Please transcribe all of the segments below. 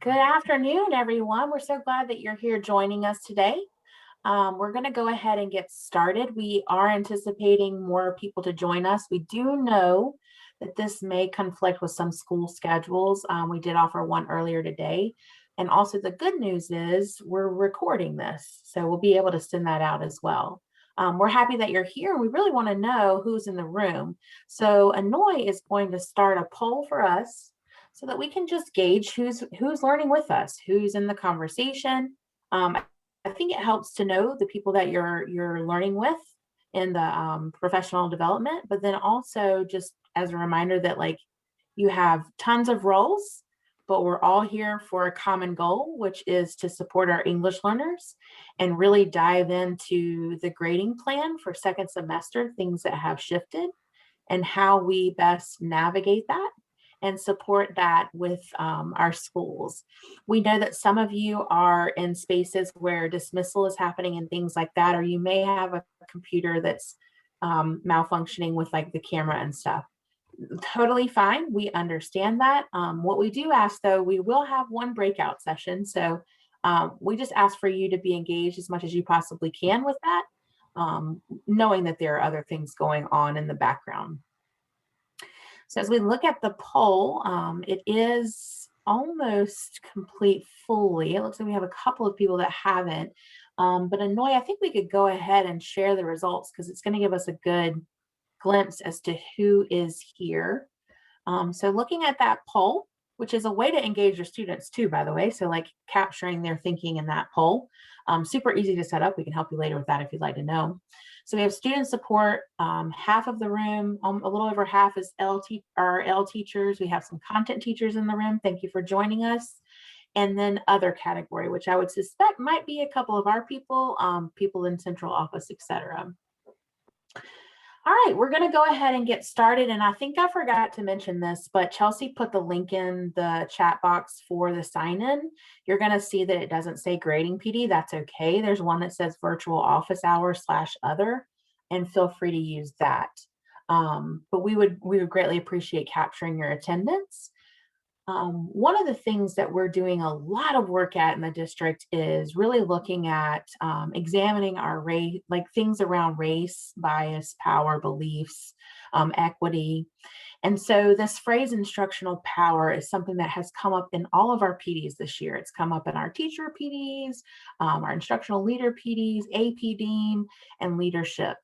Good afternoon, everyone. We're so glad that you're here joining us today. We're going to go ahead and get started. We are anticipating more people to join us. We do know that this may conflict with some school schedules. We did offer one earlier today. And also the good news is we're recording this, so we'll be able to send that out as well. We're happy that you're here. We really want to know who's in the room. So Anoy is going to start a poll for us so that we can just gauge who's learning with us, who's in the conversation. I think it helps to know the people that you're learning with in the professional development, but then also just as a reminder that like you have tons of roles, but we're all here for a common goal, which is to support our English learners and really dive into the grading plan for second semester, things that have shifted and how we best navigate that and support that with our schools. We know that some of you are in spaces where dismissal is happening and things like that, or you may have a computer that's malfunctioning with like the camera and stuff. Totally fine. We understand that. What we do ask though, we will have one breakout session. So we just ask for you to be engaged as much as you possibly can with that, knowing that there are other things going on in the background. So as we look at the poll, it is almost complete fully. It looks like we have a couple of people that haven't. But Anoy, I think we could go ahead and share the results because it's going to give us a good glimpse as to who is here. So looking at that poll, which is a way to engage your students too, by the way. So like capturing their thinking in that poll, super easy to set up. We can help you later with that if you'd like to know. So we have student support, half of the room, a little over half is L teachers. We have some content teachers in the room. Thank you for joining us. And then other category, which I would suspect might be a couple of our people, people in central office, etc. All right, we're going to go ahead and get started. And I think I forgot to mention this, but Chelsea put the link in the chat box for the sign-in. You're going to see that it doesn't say grading PD. That's okay. There's one that says virtual office hours / other, and feel free to use that. But we would greatly appreciate capturing your attendance. One of the things that we're doing a lot of work at in the district is really looking at examining our race, like things around race, bias, power, beliefs, equity. And so this phrase instructional power is something that has come up in all of our PDs this year. It's come up in our teacher PDs, our instructional leader PDs, AP Dean, and leadership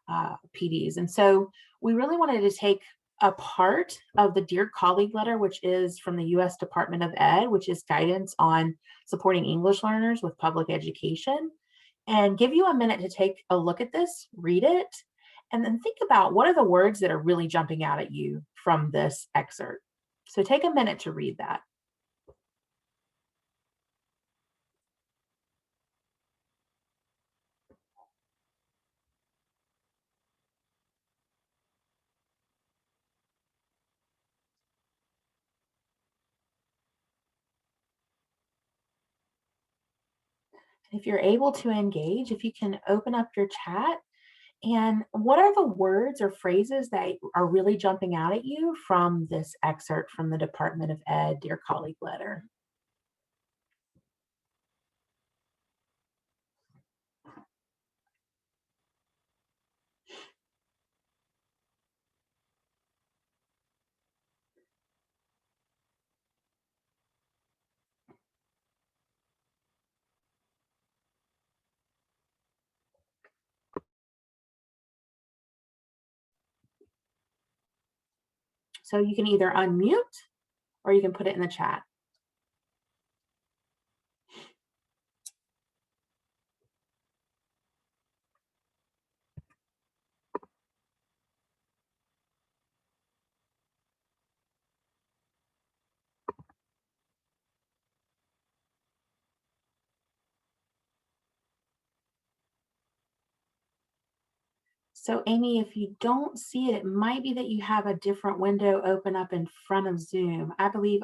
PDs. And so we really wanted to take a part of the Dear Colleague letter, which is from the U.S. Department of Ed, which is guidance on supporting English learners with public education, and give you a minute to take a look at this, read it, and then think about what are the words that are really jumping out at you from this excerpt. So take a minute to read that. If you're able to engage, if you can open up your chat, and what are the words or phrases that are really jumping out at you from this excerpt from the Department of Ed Dear Colleague letter? So you can either unmute or you can put it in the chat. So Amy, if you don't see it, it might be that you have a different window open up in front of Zoom. I believe,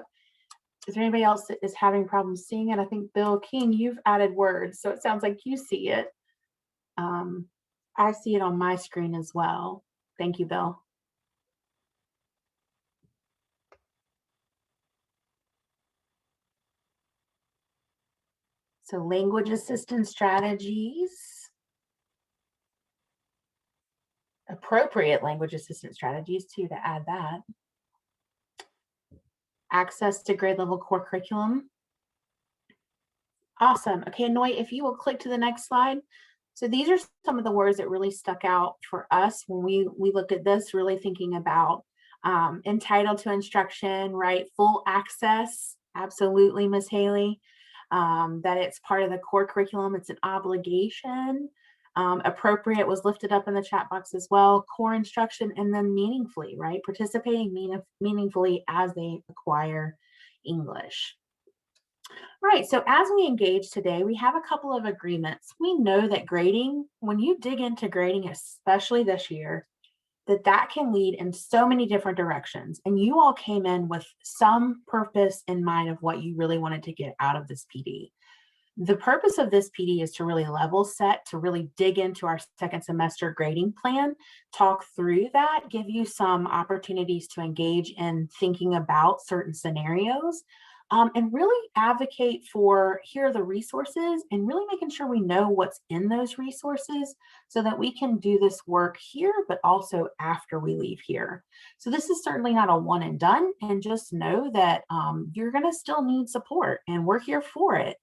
is there anybody else that is having problems seeing it? I think Bill King, you've added words, so it sounds like you see it. I see it on my screen as well. Thank you, Bill. So language assistance strategies, appropriate language assistance strategies too, to add that. Access to grade level core curriculum. Awesome. Okay, Noi, if you will click to the next slide. So these are some of the words that really stuck out for us when we looked at this, really thinking about entitled to instruction, right? Full access, absolutely, Ms. Haley. That it's part of the core curriculum, it's an obligation. Appropriate was lifted up in the chat box as well. Core instruction, and then meaningfully, right? Participating meaningfully as they acquire English. All right, so as we engage today, we have a couple of agreements. We know that grading, when you dig into grading, especially this year, that can lead in so many different directions. And you all came in with some purpose in mind of what you really wanted to get out of this PD. The purpose of this PD is to really level set, to really dig into our second semester grading plan, talk through that, give you some opportunities to engage in thinking about certain scenarios, and really advocate for here are the resources and really making sure we know what's in those resources so that we can do this work here, but also after we leave here. So this is certainly not a one and done, and just know that you're gonna still need support and we're here for it.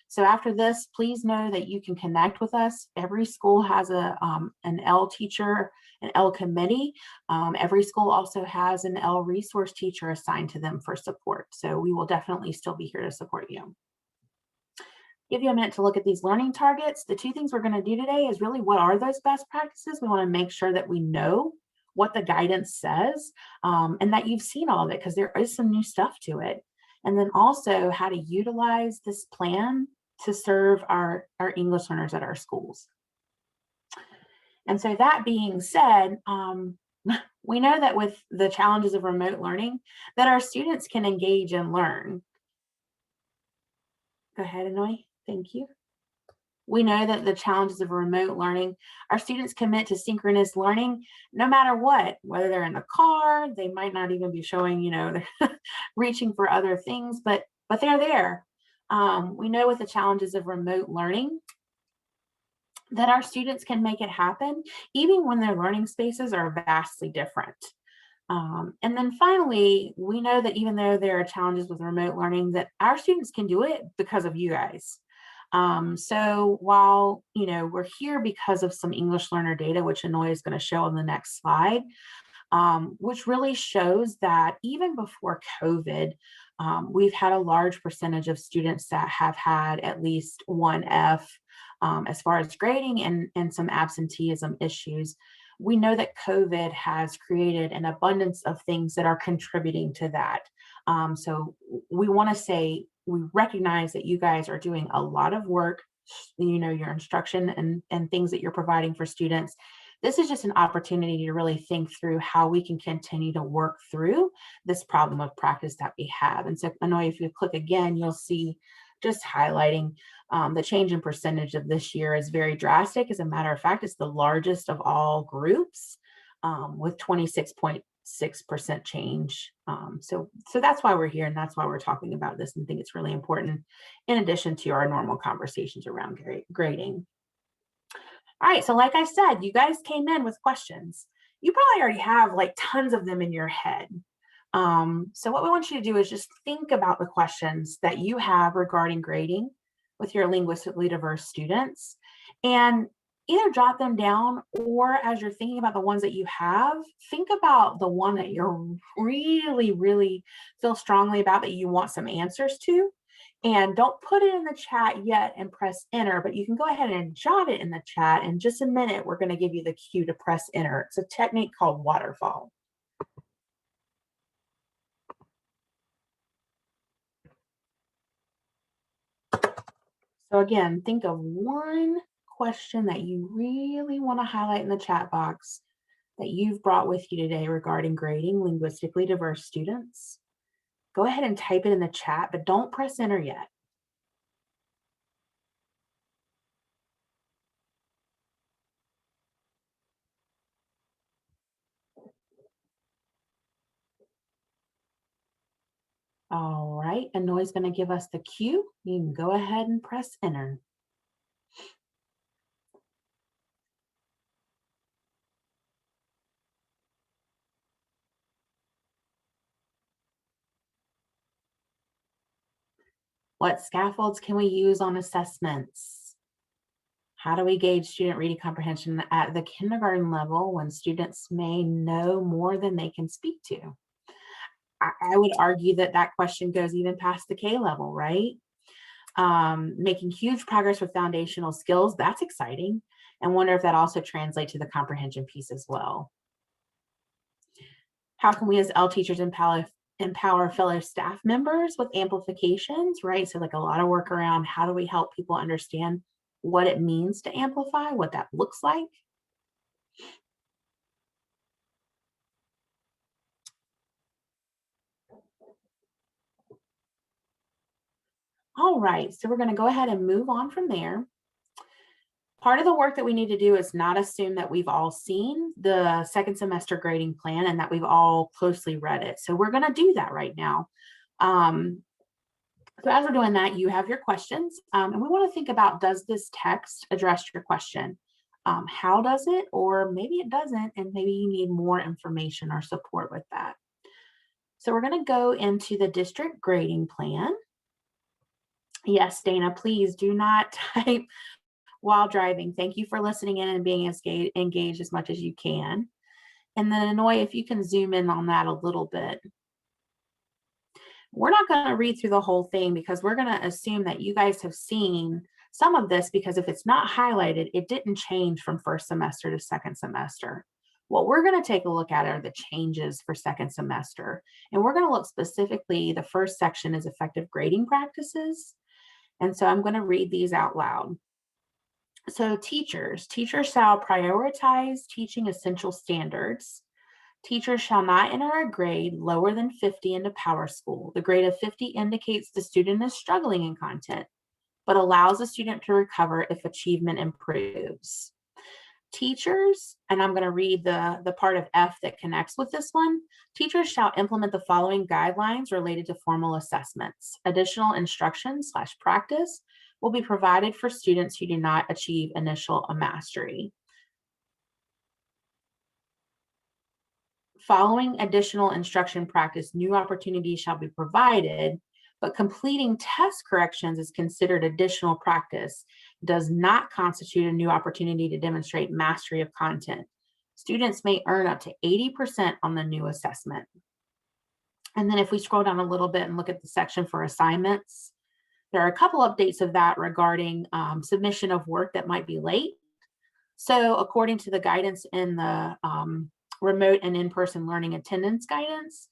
So after this, please know that you can connect with us. Every school has an L teacher, an L committee. Every school also has an L resource teacher assigned to them for support. So we will definitely still be here to support you. Give you a minute to look at these learning targets. The two things we're going to do today is really what are those best practices? We want to make sure that we know what the guidance says and that you've seen all of it because there is some new stuff to it. And then also how to utilize this plan to serve our English learners at our schools. And so that being said, we know that with the challenges of remote learning, that our students can engage and learn. Go ahead, Anoy. Thank you. We know that the challenges of remote learning, our students commit to synchronous learning no matter what, whether they're in the car, they might not even be showing, you know, they're reaching for other things, but they're there. We know with the challenges of remote learning that our students can make it happen, even when their learning spaces are vastly different. And then finally, we know that even though there are challenges with remote learning, that our students can do it because of you guys. So while, you know, we're here because of some English learner data, which Anoy is going to show on the next slide, which really shows that even before COVID, we've had a large percentage of students that have had at least one F as far as grading and some absenteeism issues. We know that COVID has created an abundance of things that are contributing to that. So we want to say we recognize that you guys are doing a lot of work, you know, your instruction and things that you're providing for students. This is just an opportunity to really think through how we can continue to work through this problem of practice that we have. And so, Anoy, if you click again, you'll see just highlighting the change in percentage of this year is very drastic. As a matter of fact, it's the largest of all groups with 26.6% change. So that's why we're here and that's why we're talking about this and think it's really important in addition to our normal conversations around grading. All right, so like I said, you guys came in with questions. You probably already have like tons of them in your head. So what we want you to do is just think about the questions that you have regarding grading with your linguistically diverse students and either jot them down or as you're thinking about the ones that you have, think about the one that you're really, really feel strongly about that you want some answers to. And don't put it in the chat yet and press enter, but you can go ahead and jot it in the chat. In just a minute, we're going to give you the cue to press enter. It's a technique called waterfall. So again, think of one question that you really want to highlight in the chat box that you've brought with you today regarding grading linguistically diverse students. Go ahead and type it in the chat, but don't press enter yet. All right, and Noy's going to give us the cue. You can go ahead and press enter. What scaffolds can we use on assessments? How do we gauge student reading comprehension at the kindergarten level when students may know more than they can speak to? I would argue that that question goes even past the K level, right? Making huge progress with foundational skills, that's exciting. And wonder if that also translates to the comprehension piece as well. How can we as L teachers empower fellow staff members with amplifications, right? So like a lot of work around how do we help people understand what it means to amplify, what that looks like. All right, so we're going to go ahead and move on from there. Part of the work that we need to do is not assume that we've all seen the second semester grading plan and that we've all closely read it. So we're going to do that right now. So as we're doing that, you have your questions, and we want to think about, does this text address your question? How does it? Or maybe it doesn't, and maybe you need more information or support with that. So we're going to go into the district grading plan. Yes, Dana, please do not type while driving. Thank you for listening in and being as engaged as much as you can. And then Anoy, if you can zoom in on that a little bit. We're not going to read through the whole thing because we're going to assume that you guys have seen some of this, because if it's not highlighted, it didn't change from first semester to second semester. What we're going to take a look at are the changes for second semester. And we're going to look specifically, the first section is effective grading practices. And so I'm going to read these out loud. So teachers shall prioritize teaching essential standards. Teachers shall not enter a grade lower than 50 into PowerSchool. The grade of 50 indicates the student is struggling in content, but allows the student to recover if achievement improves. Teachers, and I'm going to read the part of F that connects with this one. Teachers shall implement the following guidelines related to formal assessments. Additional instruction/practice will be provided for students who do not achieve initial mastery. Following additional instruction practice, new opportunities shall be provided, but completing test corrections is considered additional practice, does not constitute a new opportunity to demonstrate mastery of content. Students may earn up to 80% on the new assessment. And then if we scroll down a little bit and look at the section for assignments, there are a couple updates of that regarding submission of work that might be late. So according to the guidance in the remote and in-person learning attendance guidance,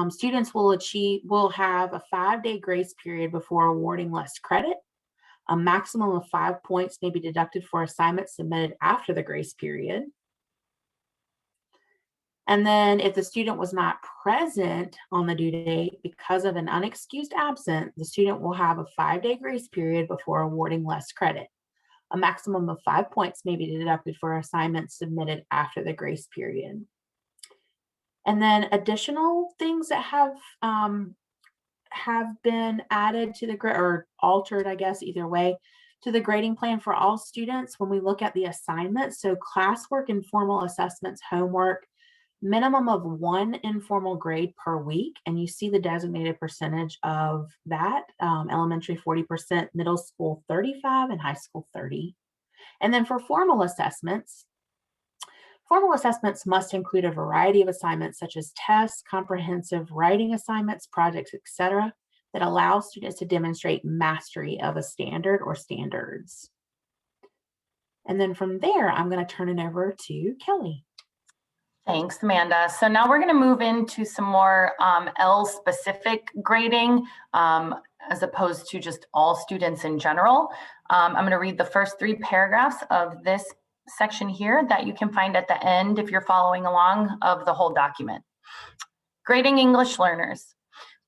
students will have a 5-day grace period before awarding less credit. A maximum of 5 points may be deducted for assignments submitted after the grace period. And then if the student was not present on the due date because of an unexcused absence, the student will have a 5-day grace period before awarding less credit. A maximum of 5 points may be deducted for assignments submitted after the grace period. And then additional things that have been added to the grade, or altered, I guess, either way, to the grading plan for all students when we look at the assignments. So classwork, informal assessments, homework, minimum of 1 informal grade per week. And you see the designated percentage of that, elementary 40%, middle school 35%, and high school 30%. And then for formal assessments must include a variety of assignments such as tests, comprehensive writing assignments, projects, etc., that allow students to demonstrate mastery of a standard or standards. And then from there, I'm going to turn it over to Kelly. Thanks, Amanda. So now we're going to move into some more L-specific grading as opposed to just all students in general. I'm going to read the first 3 paragraphs of this section here that you can find at the end if you're following along of the whole document. Grading English learners.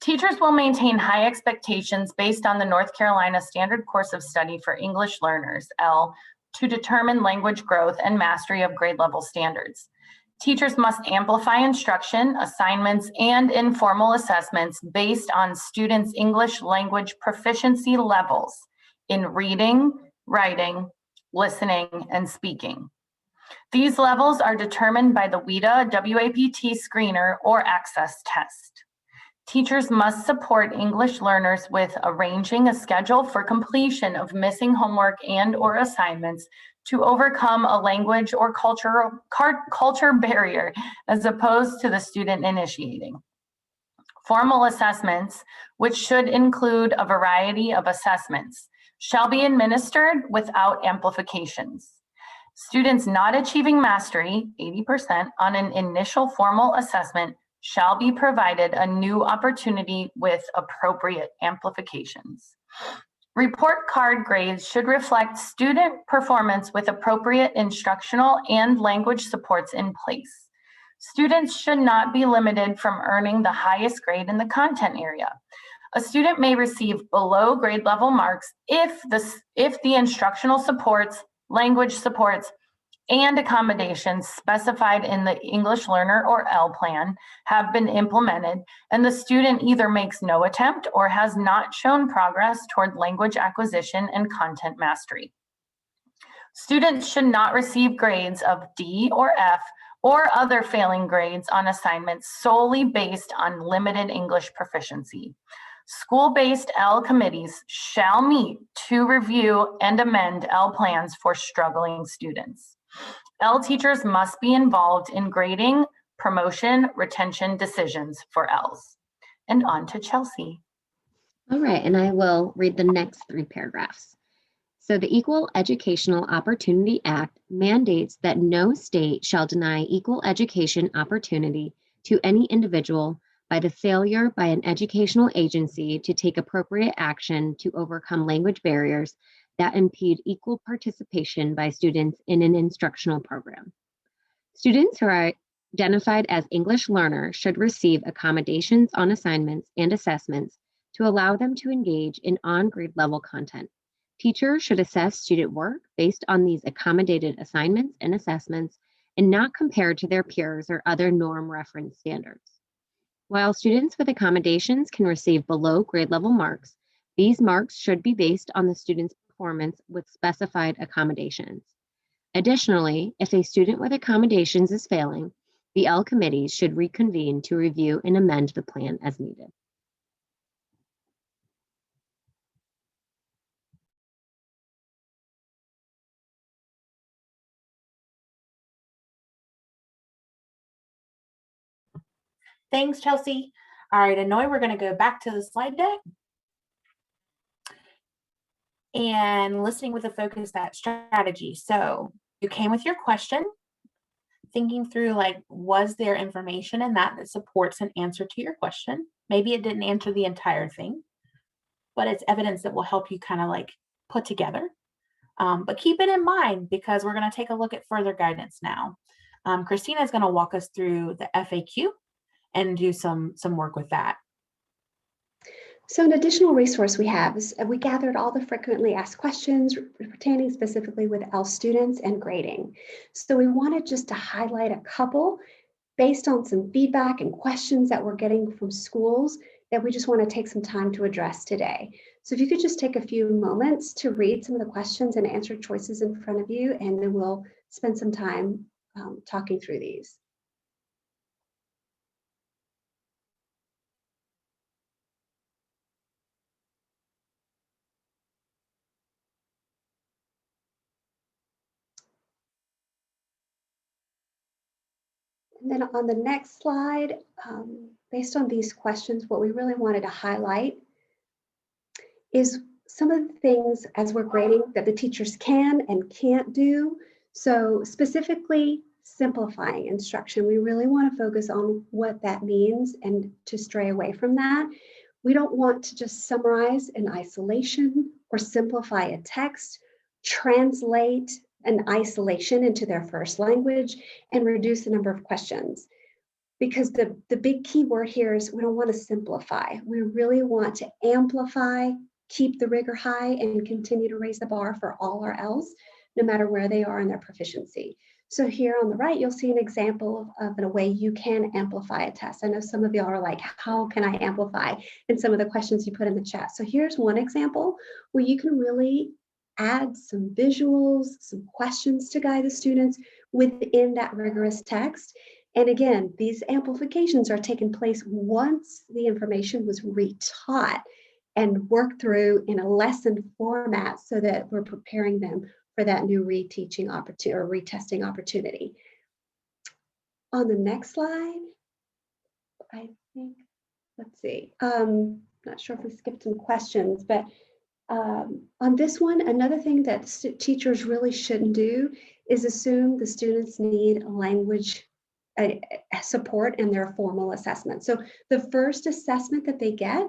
Teachers will maintain high expectations based on the North Carolina Standard Course of Study for English Learners, L, to determine language growth and mastery of grade level standards. Teachers must amplify instruction, assignments, and informal assessments based on students' English language proficiency levels in reading, writing, listening, and speaking. These levels are determined by the WIDA WAPT screener or access test. Teachers must support English learners with arranging a schedule for completion of missing homework and/or assignments to overcome a language or culture barrier as opposed to the student initiating. Formal assessments, which should include a variety of assessments, shall be administered without amplifications. Students not achieving mastery, 80%, on an initial formal assessment shall be provided a new opportunity with appropriate amplifications. Report card grades should reflect student performance with appropriate instructional and language supports in place. Students should not be limited from earning the highest grade in the content area. A student may receive below grade level marks if the instructional supports, language supports, and accommodations specified in the English Learner or L plan have been implemented and the student either makes no attempt or has not shown progress toward language acquisition and content mastery. Students should not receive grades of D or F or other failing grades on assignments solely based on limited English proficiency. School-based L committees shall meet to review and amend L plans for struggling students. L teachers must be involved in grading, promotion, retention decisions for Ls. And on to Chelsea. All right, and I will read the next 3 paragraphs. So the Equal Educational Opportunity Act mandates that no state shall deny equal education opportunity to any individual by the failure by an educational agency to take appropriate action to overcome language barriers that impede equal participation by students in an instructional program. Students who are identified as English learners should receive accommodations on assignments and assessments to allow them to engage in on-grade level content. Teachers should assess student work based on these accommodated assignments and assessments and not compared to their peers or other norm reference standards. While students with accommodations can receive below grade level marks, these marks should be based on the student's performance with specified accommodations. Additionally, if a student with accommodations is failing, the L committees should reconvene to review and amend the plan as needed. Thanks, Chelsea. All right, Anoy, we're going to go back to the slide deck. And listening with a focus that strategy. So you came with your question, thinking through like, was there information in that supports an answer to your question? Maybe it didn't answer the entire thing, but it's evidence that will help you kind of like put together. But keep it in mind because we're going to take a look at further guidance now. Christina is going to walk us through the FAQ and do some work with that. So an additional resource we have is we gathered all the frequently asked questions pertaining specifically with L students and grading. So we wanted just to highlight a couple based on some feedback and questions that we're getting from schools that we just want to take some time to address today. So if you could just take a few moments to read some of the questions and answer choices in front of you, and then we'll spend some time talking through these. And then on the next slide, based on these questions, what we really wanted to highlight is some of the things as we're grading that the teachers can and can't do. So specifically simplifying instruction, we really want to focus on what that means and to stray away from that. We don't want to just summarize in isolation or simplify a text, translate an isolation into their first language, and reduce the number of questions. Because the big key word here is we don't want to simplify. We really want to amplify, keep the rigor high, and continue to raise the bar for all our Ls, no matter where they are in their proficiency. So here on the right, you'll see an example of a way you can amplify a test. I know some of y'all are like, how can I amplify? And some of the questions you put in the chat. So here's one example where you can really add some visuals, some questions to guide the students within that rigorous text. And again, these amplifications are taking place once the information was retaught and worked through in a lesson format so that we're preparing them for that new reteaching opportunity or retesting opportunity. On the next slide, I think, let's see, not sure if we skipped some questions, but on this one, another thing that teachers really shouldn't do is assume the students need language support in their formal assessment. So the first assessment that they get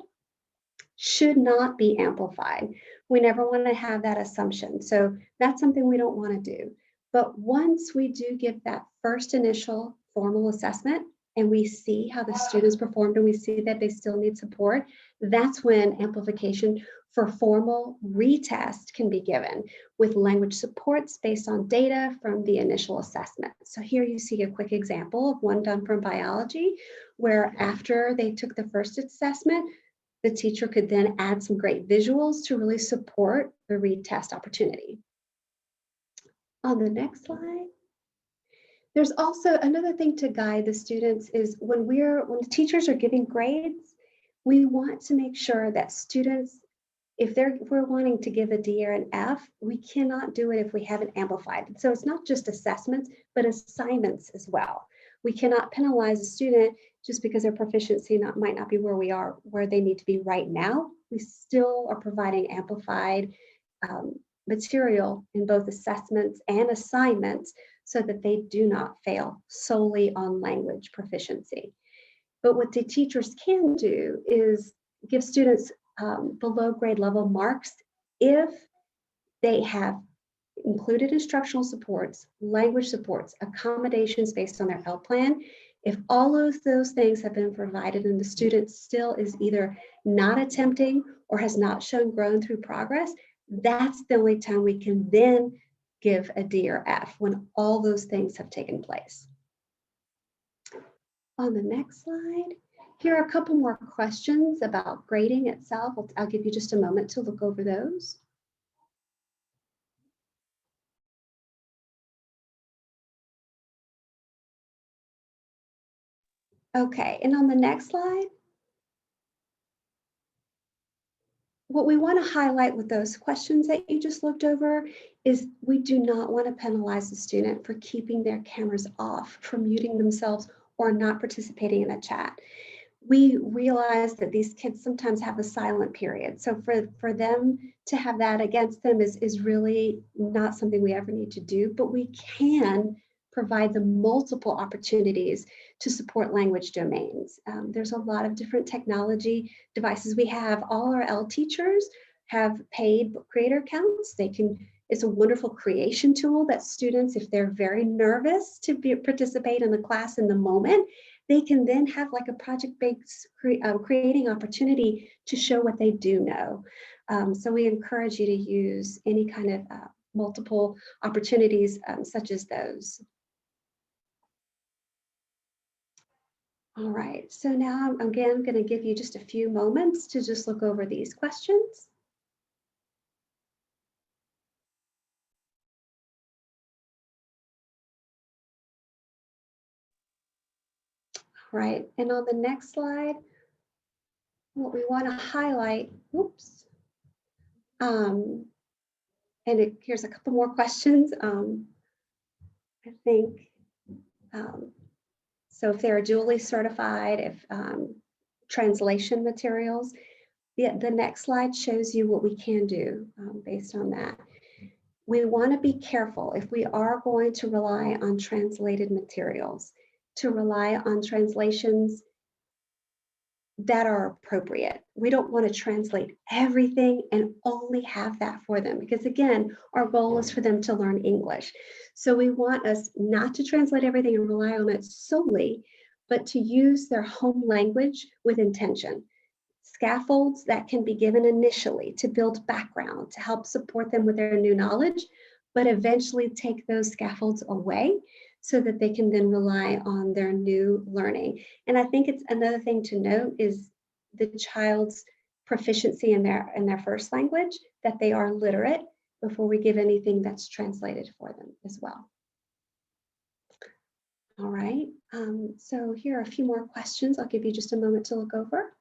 should not be amplified. We never want to have that assumption. So that's something we don't want to do. But once we do give that first initial formal assessment and we see how the students performed and we see that they still need support, that's when amplification for formal retest can be given with language supports based on data from the initial assessment. So here you see a quick example of one done from biology, where after they took the first assessment, the teacher could then add some great visuals to really support the retest opportunity. On the next slide, there's also another thing to guide the students is when the teachers are giving grades, we want to make sure that students, if we're wanting to give a D or an F, we cannot do it if we haven't amplified. So it's not just assessments, but assignments as well. We cannot penalize a student just because their proficiency might not be where they need to be right now. We still are providing amplified material in both assessments and assignments so that they do not fail solely on language proficiency. But what the teachers can do is give students below grade level marks if they have included instructional supports, language supports, accommodations based on their L plan. If all of those things have been provided and the student still is either not attempting or has not shown growth through progress, that's the only time we can then give a D or F, when all those things have taken place. On the next slide, here are a couple more questions about grading itself. I'll give you just a moment to look over those. Okay, and on the next slide, what we want to highlight with those questions that you just looked over is we do not want to penalize the student for keeping their cameras off, for muting themselves, or not participating in a chat. We realize that these kids sometimes have a silent period. So for them to have that against them is really not something we ever need to do, but we can provide them multiple opportunities to support language domains. There's a lot of different technology devices we have. All our L teachers have paid creator accounts. It's a wonderful creation tool that students, if they're very nervous to participate in the class in the moment, they can then have like a project-based creating opportunity to show what they do know. So we encourage you to use any kind of multiple opportunities such as those. All right, so now I'm again going to give you just a few moments to just look over these questions. All right, and on the next slide, what we want to highlight, oops, here's a couple more questions. I think, so if they're dually certified, if translation materials, the next slide shows you what we can do based on that. We want to be careful if we are going to rely on translated materials, to rely on translations that are appropriate. We don't want to translate everything and only have that for them, because again, our goal is for them to learn English. So we want us not to translate everything and rely on it solely, but to use their home language with intention. Scaffolds that can be given initially to build background, to help support them with their new knowledge, but eventually take those scaffolds away so that they can then rely on their new learning. And I think it's another thing to note is the child's proficiency in their first language, that they are literate before we give anything that's translated for them as well. All right, so here are a few more questions. I'll give you just a moment to look over.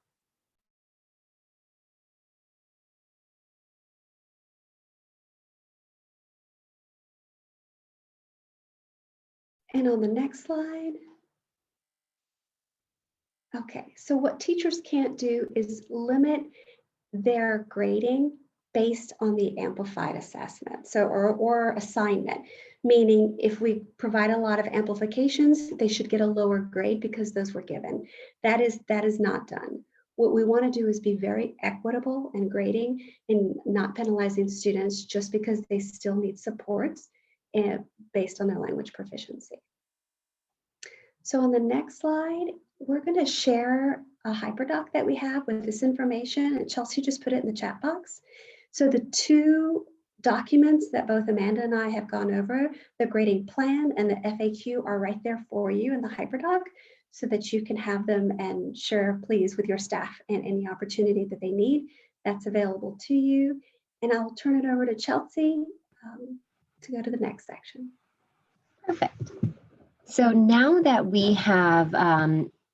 And on the next slide. Okay, so what teachers can't do is limit their grading based on the amplified assessment, so or assignment, meaning if we provide a lot of amplifications, they should get a lower grade because those were given. That is not done. What we want to do is be very equitable in grading and not penalizing students just because they still need supports based on their language proficiency. So on the next slide, we're going to share a HyperDoc that we have with this information, and Chelsea just put it in the chat box. So the two documents that both Amanda and I have gone over, the grading plan and the FAQ, are right there for you in the HyperDoc so that you can have them and share, please, with your staff and any opportunity that they need. That's available to you. And I'll turn it over to Chelsea to go to the next section. Perfect. So now that we have,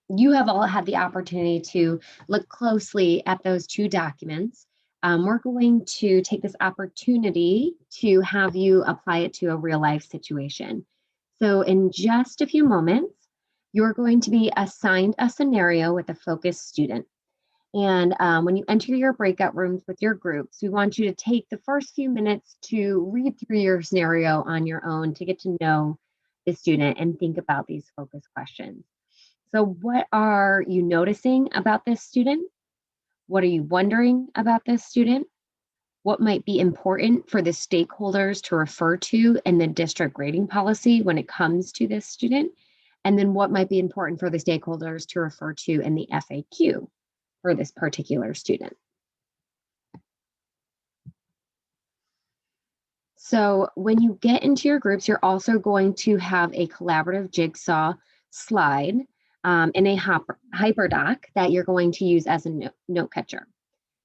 you have all had the opportunity to look closely at those two documents, we're going to take this opportunity to have you apply it to a real life situation. So in just a few moments, you're going to be assigned a scenario with a focused student. And when you enter your breakout rooms with your groups, we want you to take the first few minutes to read through your scenario on your own to get to know the student and think about these focus questions. So what are you noticing about this student? What are you wondering about this student? What might be important for the stakeholders to refer to in the district grading policy when it comes to this student? And then what might be important for the stakeholders to refer to in the FAQ for this particular student? So when you get into your groups, you're also going to have a collaborative jigsaw slide in a HyperDoc that you're going to use as a note catcher.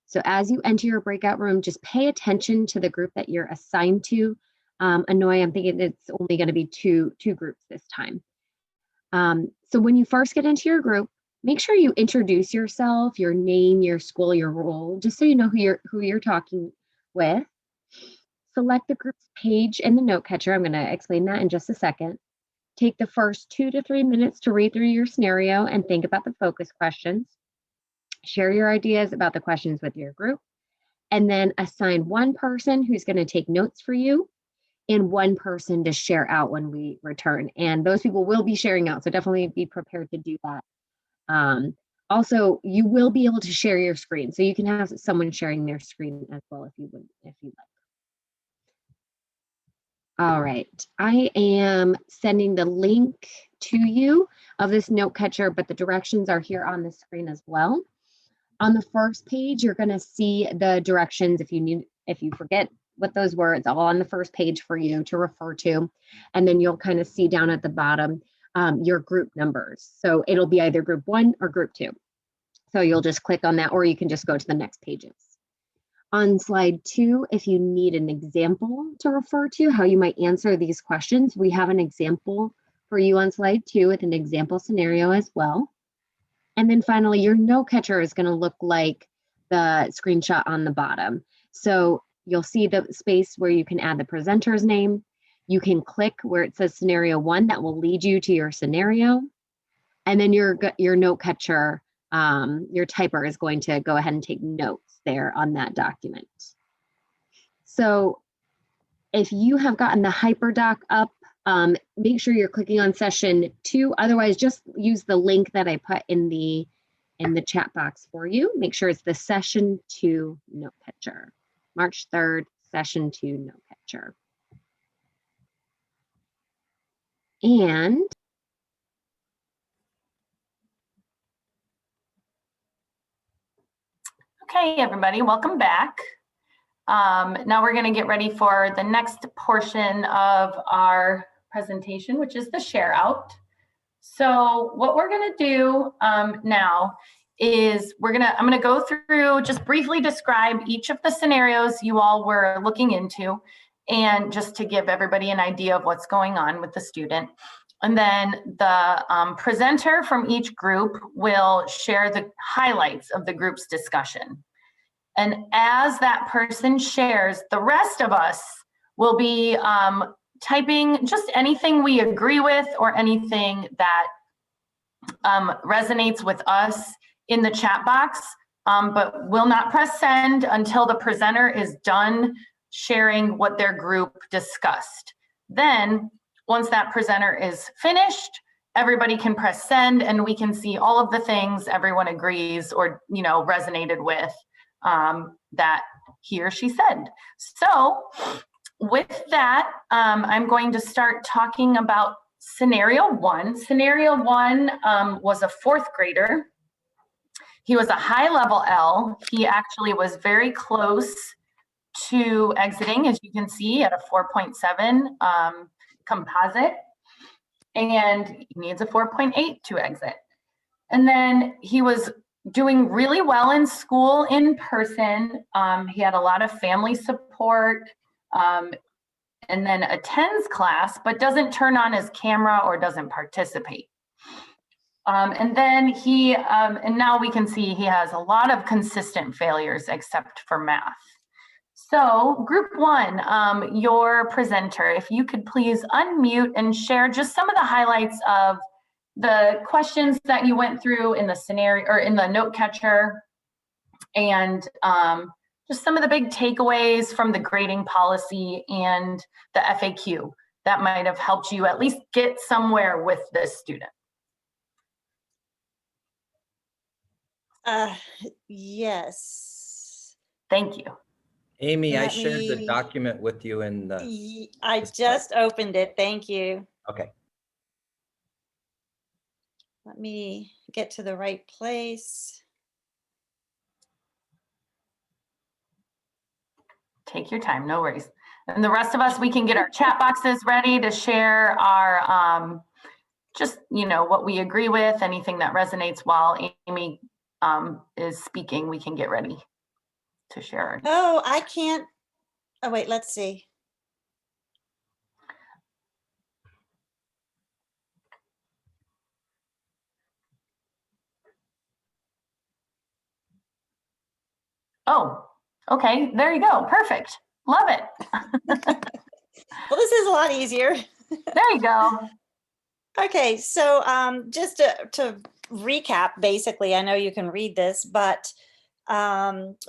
So as you enter your breakout room, just pay attention to the group that you're assigned to. Anoy, I'm thinking it's only going to be two groups this time. So when you first get into your group, make sure you introduce yourself, your name, your school, your role, just so you know who you're talking with. Select the group's page in the note catcher. I'm going to explain that in just a second. Take the first 2 to 3 minutes to read through your scenario and think about the focus questions. Share your ideas about the questions with your group, and then assign one person who's going to take notes for you and one person to share out when we return. And those people will be sharing out, so definitely be prepared to do that. Also, you will be able to share your screen, so you can have someone sharing their screen as well if you'd like. All right, I am sending the link to you of this note catcher, but the directions are here on the screen as well. On the first page, you're going to see the directions if you forget what those were. It's all on the first page for you to refer to. And then you'll kind of see down at the bottom your group numbers. So it'll be either group 1 or group 2. So you'll just click on that, or you can just go to the next pages. On slide 2, if you need an example to refer to how you might answer these questions, we have an example for you on slide 2 with an example scenario as well. And then finally, your note catcher is going to look like the screenshot on the bottom. So you'll see the space where you can add the presenter's name. You can click where it says scenario 1, that will lead you to your scenario. And then your note catcher, your typer is going to go ahead and take notes there on that document. So if you have gotten the HyperDoc up, make sure you're clicking on session 2. Otherwise, just use the link that I put in the chat box for you. Make sure it's the session 2 note catcher, March 3rd, session 2 note catcher. And Okay, everybody, welcome back. Now we're going to get ready for the next portion of our presentation, which is the share out. So what we're going to do now is I'm going to go through, just briefly describe each of the scenarios you all were looking into, and just to give everybody an idea of what's going on with the student. And then the presenter from each group will share the highlights of the group's discussion. And as that person shares, the rest of us will be typing just anything we agree with or anything that resonates with us in the chat box, but will not press send until the presenter is done sharing what their group discussed. Then, once that presenter is finished, everybody can press send and we can see all of the things everyone agrees or resonated with that he or she said. So with that, I'm going to start talking about scenario one. Scenario one was a fourth grader. He was a high level L. He actually was very close to exiting, as you can see, at a 4.7 composite, and he needs a 4.8 to exit. And then he was doing really well in school in person. He had a lot of family support, and then attends class, but doesn't turn on his camera or doesn't participate. And then and now we can see he has a lot of consistent failures except for math. So group one, your presenter, if you could please unmute and share just some of the highlights of the questions that you went through in the scenario or in the note catcher, and just some of the big takeaways from the grading policy and the FAQ that might have helped you at least get somewhere with this student. Yes. Thank you. Amy, I Let shared the me- document with you in the, I just opened it. Thank you. okay. Let me get to the right place. Take your time, no worries. And the rest of us, we can get our chat boxes ready to share our, just, what we agree with, anything that resonates while Amy is speaking, we can get ready to share. Oh, I can't. Oh, wait, let's see. Oh, okay, there you go, perfect, love it. Well, this is a lot easier. There you go. Okay, so just to recap, basically, I know you can read this, but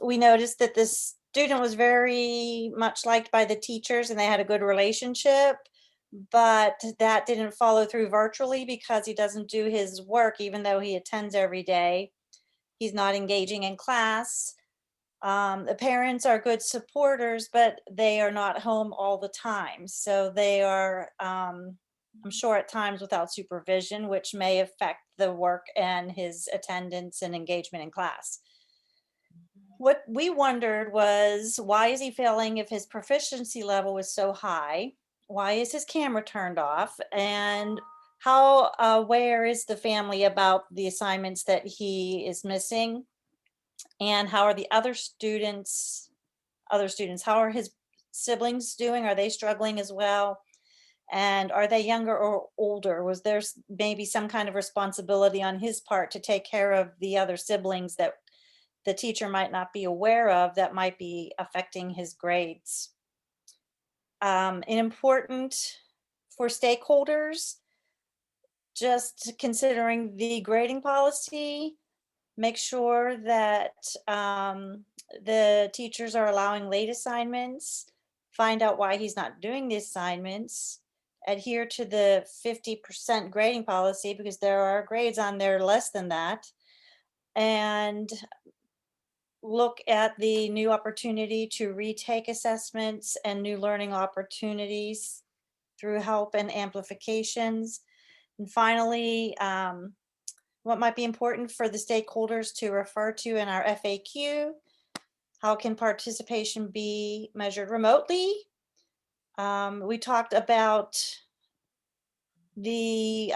we noticed that this student was very much liked by the teachers and they had a good relationship, but that didn't follow through virtually because he doesn't do his work, even though he attends every day. He's not engaging in class. The parents are good supporters, but they are not home all the time. So they are, I'm sure at times without supervision, which may affect the work and his attendance and engagement in class. What we wondered was, why is he failing if his proficiency level is so high? Why is his camera turned off? And how aware is the family about the assignments that he is missing? And how are the other students, how are his siblings doing? Are they struggling as well? And are they younger or older? Was there maybe some kind of responsibility on his part to take care of the other siblings that the teacher might not be aware of that might be affecting his grades? Important for stakeholders, just considering the grading policy, make sure that the teachers are allowing late assignments, find out why he's not doing the assignments, adhere to the 50% grading policy because there are grades on there less than that, and look at the new opportunity to retake assessments and new learning opportunities through help and amplifications. And finally, what might be important for the stakeholders to refer to in our FAQ How can participation be measured remotely? We talked about the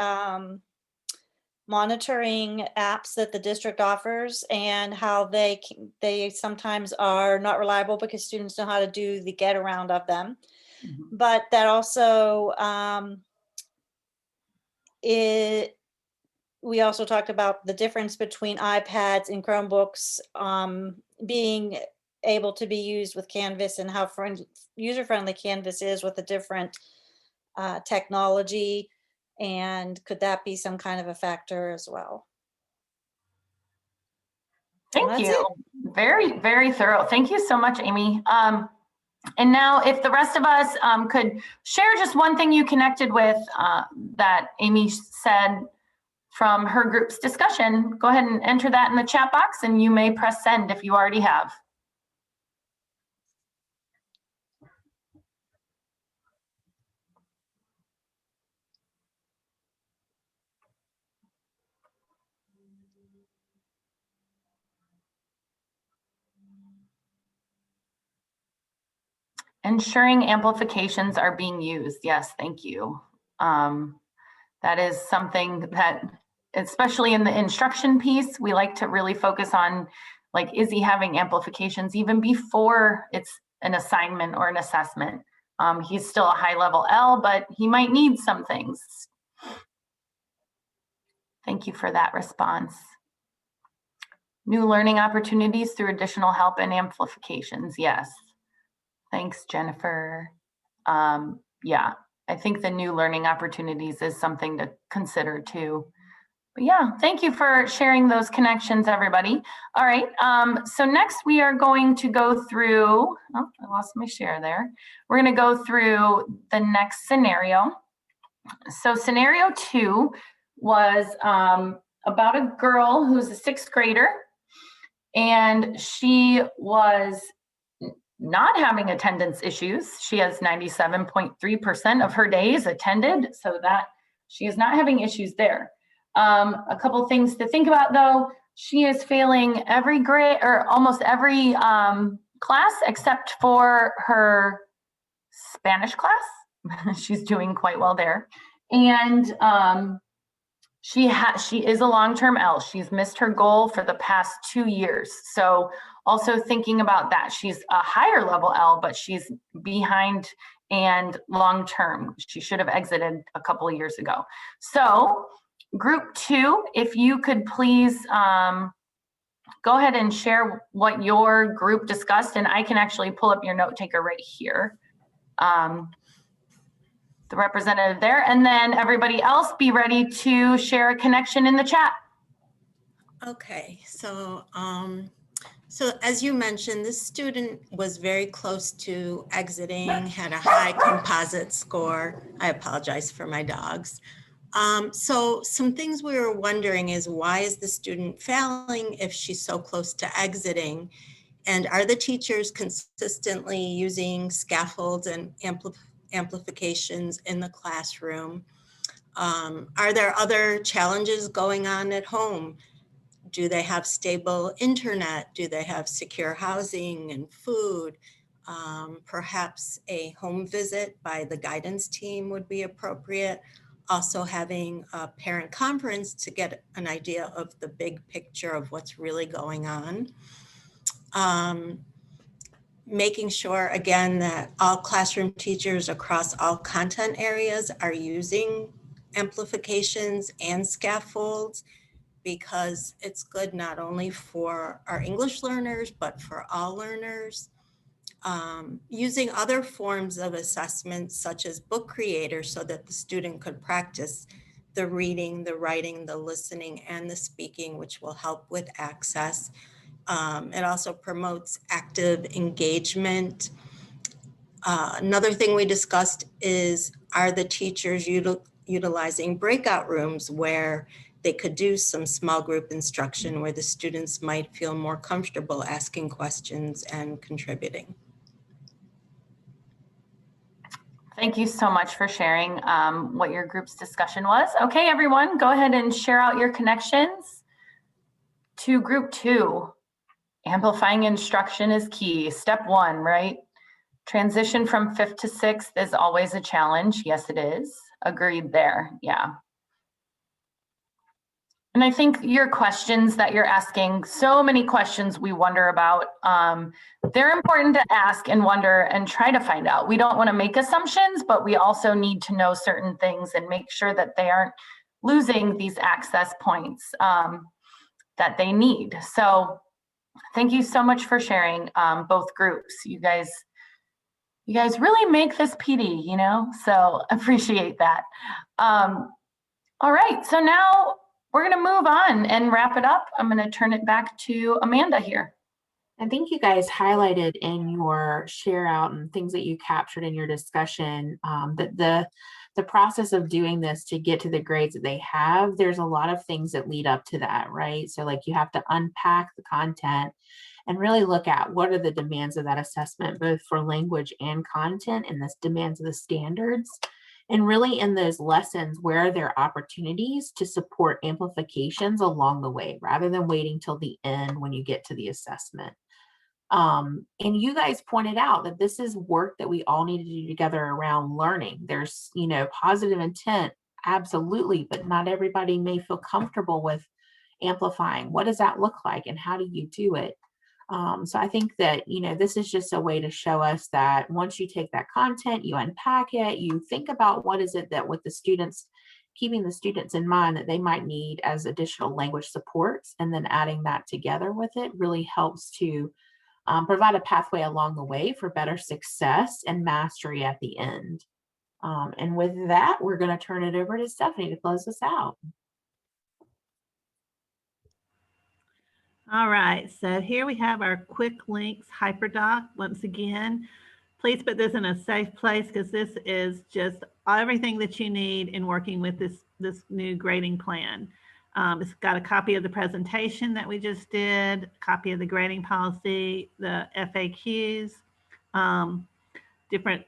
monitoring apps that the district offers and how they sometimes are not reliable because students know how to do the get around of them. But that also, we also talked about the difference between iPads and Chromebooks being able to be used with Canvas and how user-friendly Canvas is with the different technology. And could that be some kind of a factor as well? Thank That's you. Very, very thorough. Thank you so much, Amy. And now if the rest of us could share just one thing you connected with that Amy said from her group's discussion, go ahead and enter that in the chat box, and you may press send if you already have. Ensuring amplifications are being used. Yes, thank you. That is something that, especially in the instruction piece, we like to really focus on, like, is he having amplifications even before it's an assignment or an assessment? He's still a high level L, but he might need some things. Thank you for that response. New learning opportunities through additional help and amplifications. Yes. Thanks, Jennifer. Yeah, I think the new learning opportunities is something to consider too. But yeah, thank you for sharing those connections, everybody. All right, so next we are going to go through, oh, I lost my share there. We're gonna go through the next scenario. So scenario 2 was about a girl who's a 6th grader, and she was not having attendance issues. She has 97.3% of her days attended, so that she is not having issues there. A couple things to think about though, she is failing every grade or almost every class except for her Spanish class. She's doing quite well there. And she is a long-term L. She's missed her goal for the past 2 years. So also thinking about that, she's a higher level L, but she's behind and long-term. She should have exited a couple of years ago. So group 2, if you could please go ahead and share what your group discussed, and I can actually pull up your note taker right here. The representative there, and then everybody else be ready to share a connection in the chat. Okay, so so as you mentioned, this student was very close to exiting, had a high composite score. I apologize for my dogs. So some things we were wondering is, why is the student failing if she's so close to exiting? And are the teachers consistently using scaffolds and amplifications in the classroom? Are there other challenges going on at home? Do they have stable internet? Do they have secure housing and food? Perhaps a home visit by the guidance team would be appropriate. Also having a parent conference to get an idea of the big picture of what's really going on. Making sure, again, that all classroom teachers across all content areas are using amplifications and scaffolds, because it's good not only for our English learners, but for all learners. Using other forms of assessment, such as Book Creator, so that the student could practice the reading, the writing, the listening, and the speaking, which will help with access. It also promotes active engagement. Another thing we discussed is, are the teachers utilizing breakout rooms where they could do some small group instruction where the students might feel more comfortable asking questions and contributing. Thank you so much for sharing what your group's discussion was. Okay, everyone, go ahead and share out your connections to group 2. Amplifying instruction is key. Step one, right? Transition from 5th to 6th is always a challenge. Yes, it is. Agreed there. Yeah. And I think your questions that you're asking, so many questions we wonder about, they're important to ask and wonder and try to find out. We don't want to make assumptions, but we also need to know certain things and make sure that they aren't losing these access points that they need. So thank you so much for sharing both groups. You guys really make this PD, you know, so appreciate that. All right, so now we're going to move on and wrap it up. I'm going to turn it back to Amanda here. I think you guys highlighted in your share out and things that you captured in your discussion that the process of doing this to get to the grades that they have, there's a lot of things that lead up to that, right? So like you have to unpack the content and really look at what are the demands of that assessment, both for language and content, and the demands of the standards. And really in those lessons, where are there opportunities to support amplifications along the way, rather than waiting till the end when you get to the assessment. And you guys pointed out that this is work that we all need to do together around learning. There's, you know, positive intent, absolutely, but not everybody may feel comfortable with amplifying. What does that look like and how do you do it? So I think that, you know, this is just a way to show us that once you take that content, you unpack it, you think about what is it that with the students, keeping the students in mind that they might need as additional language supports, and then adding that together with it really helps to provide a pathway along the way for better success and mastery at the end. And with that, we're going to turn it over to Stephanie to close us out. All right, so here we have our quick links hyperdoc. Once again, please put this in a safe place because this is just everything that you need in working with this new grading plan. It's got a copy of the presentation that we just did, a copy of the grading policy, the FAQs, different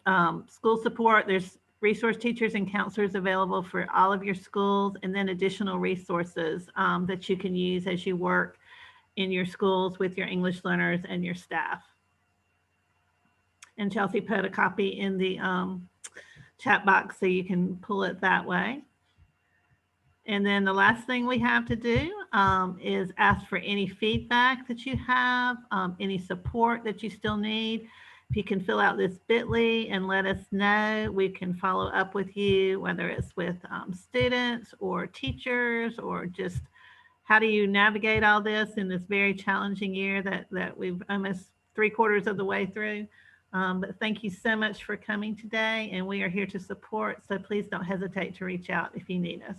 school support. There's resource teachers and counselors available for all of your schools, and then additional resources that you can use as you work in your schools with your English learners and your staff. And Chelsea put a copy in the chat box so you can pull it that way. And then the last thing we have to do is ask for any feedback that you have, any support that you still need. If you can fill out this bit.ly and let us know, we can follow up with you, whether it's with students or teachers, or just how do you navigate all this in this very challenging year that we've almost 3/4 of the way through. But thank you so much for coming today, and we are here to support. So please don't hesitate to reach out if you need us.